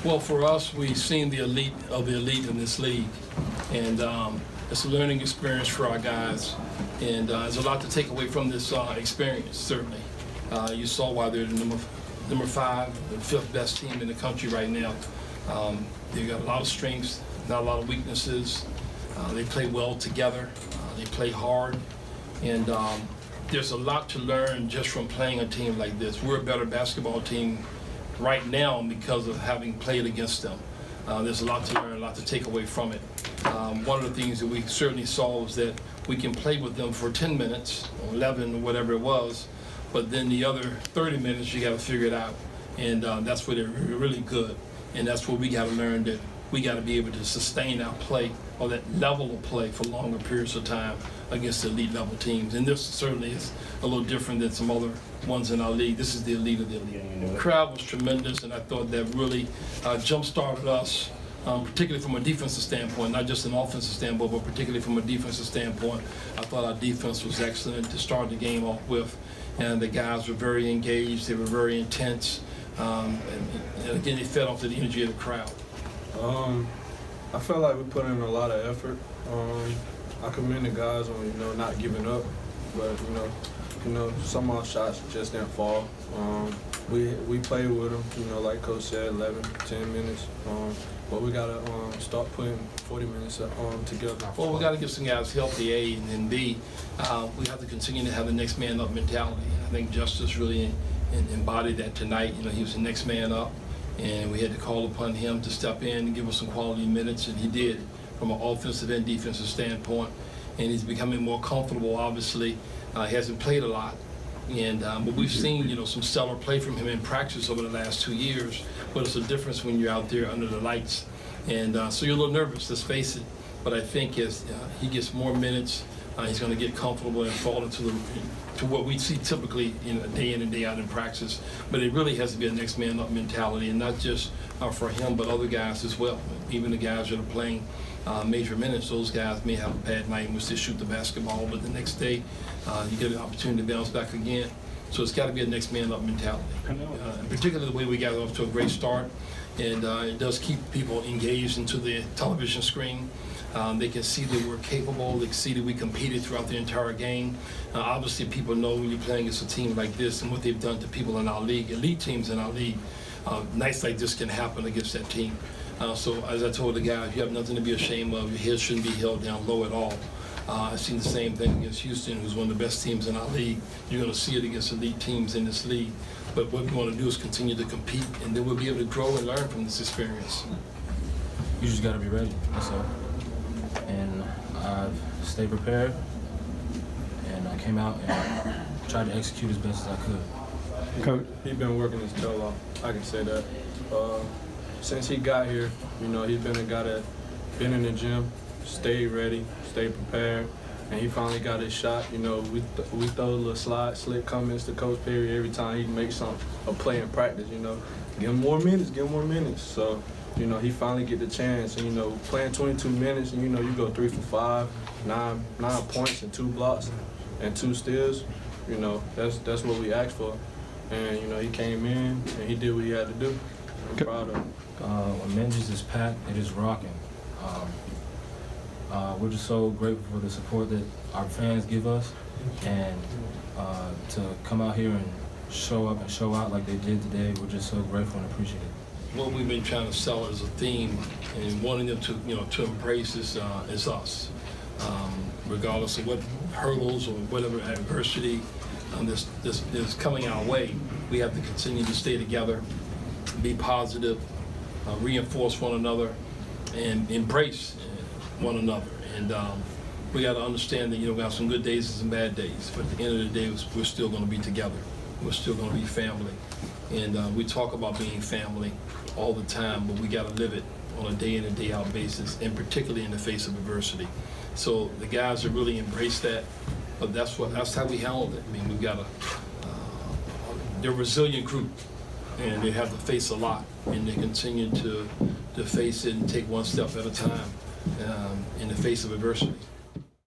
Well, for us, we've seen the elite of the elite in this league, and it's a learning experience for our guys, and there's a lot to take away from this experience, certainly. You saw why they're the number 5, the 5th best team in the country right now. They've got a lot of strengths, not a lot of weaknesses. They play well together. They play hard, and there's a lot to learn just from playing a team like this. We're a better basketball team right now because of having played against them. There's a lot to learn, a lot to take away from it. One of the things that we certainly saw was that we can play with them for 10 minutes, or 11, or whatever it was, but then the other 30 minutes you got to figure it out, and that's where they're really good, and that's where we got to learn that we got to be able to sustain our play, or that level of play, for longer periods of time against the elite level teams. And this certainly is a little different than some other ones in our league. This is the elite of the elite. The crowd was tremendous, and I thought that really jump-started us, particularly from a defensive standpoint, not just an offensive standpoint, but particularly from a defensive standpoint. I thought our defense was excellent to start the game off with, and the guys were very engaged. They were very intense, and again, they fed off the energy of the crowd. I felt like we put in a lot of effort. I commend the guys on not giving up, but some of our shots just didn't fall. We played with them, like Coach said, 11, 10 minutes. But we gotta start putting 40 minutes together. Well, we got to get some guys healthy, A, and then B, we have to continue to have the next man up mentality. I think Justice really embodied that tonight. He was the next man up, and we had to call upon him to step in and give us some quality minutes, and he did from an offensive and defensive standpoint. And he's becoming more comfortable, obviously. He hasn't played a lot, and but we've seen some stellar play from him in practice over the last 2 years. But it's a difference when you're out there under the lights, and so you're a little nervous, let's face it. But I think as he gets more minutes, he's going to get comfortable and fall into to what we see typically day in and day out in practice. But it really has to be a next man up mentality, and not just for him, but other guys as well. Even the guys that are playing major minutes, those guys may have a bad night in which they shoot the basketball, but the next day you get an opportunity to bounce back again. So it's got to be a next man up mentality, particularly the way we got off to a great start, and it does keep people engaged into the television screen. They can see that we're capable. They can see that we competed throughout the entire game. Obviously, people know when you're playing against a team like this and what they've done to people in our league, elite teams in our league. Nights like this can happen against that team. So as I told the guys, you have nothing to be ashamed of. Your head shouldn't be held down low at all. I've seen the same thing against Houston, who's one of the best teams in our league. You're going to see it against elite teams in this league. But what we want to do is continue to compete, and then we'll be able to grow and learn from this experience. You just got to be ready, that's all. And I've stayed prepared, and I came out and tried to execute as best as I could. Coach, he's been working his tail off. I can say that. Since he got here, he's been a guy that been in the gym, stayed ready, stayed prepared, and he finally got his shot. We throw a little slick comments to Coach Perry every time he makes a play in practice. Give him more minutes. So, he finally get the chance. And, playing 22 minutes, and you go 3 for 5, 9 points and 2 blocks and 2 steals. That's what we asked for. And he came in and he did what he had to do. I'm proud of him. When Menges is packed, it is rocking. We're just so grateful for the support that our fans give us, and to come out here and show up and show out like they did today, we're just so grateful and appreciative. What we've been trying to sell as a theme and wanting them to, to embrace is us. Regardless of what hurdles or whatever adversity that's coming our way, we have to continue to stay together, be positive, reinforce one another, and embrace one another. And we got to understand that we have some good days and some bad days, but at the end of the day, we're still going to be together. We're still going to be family. And we talk about being family all the time, but we got to live it on a day in and day out basis, and particularly in the face of adversity. So the guys have really embraced that, but that's how we handled it. I mean, we've got they're a resilient group, and they have to face a lot, and they continue to face it and take one step at a time in the face of adversity.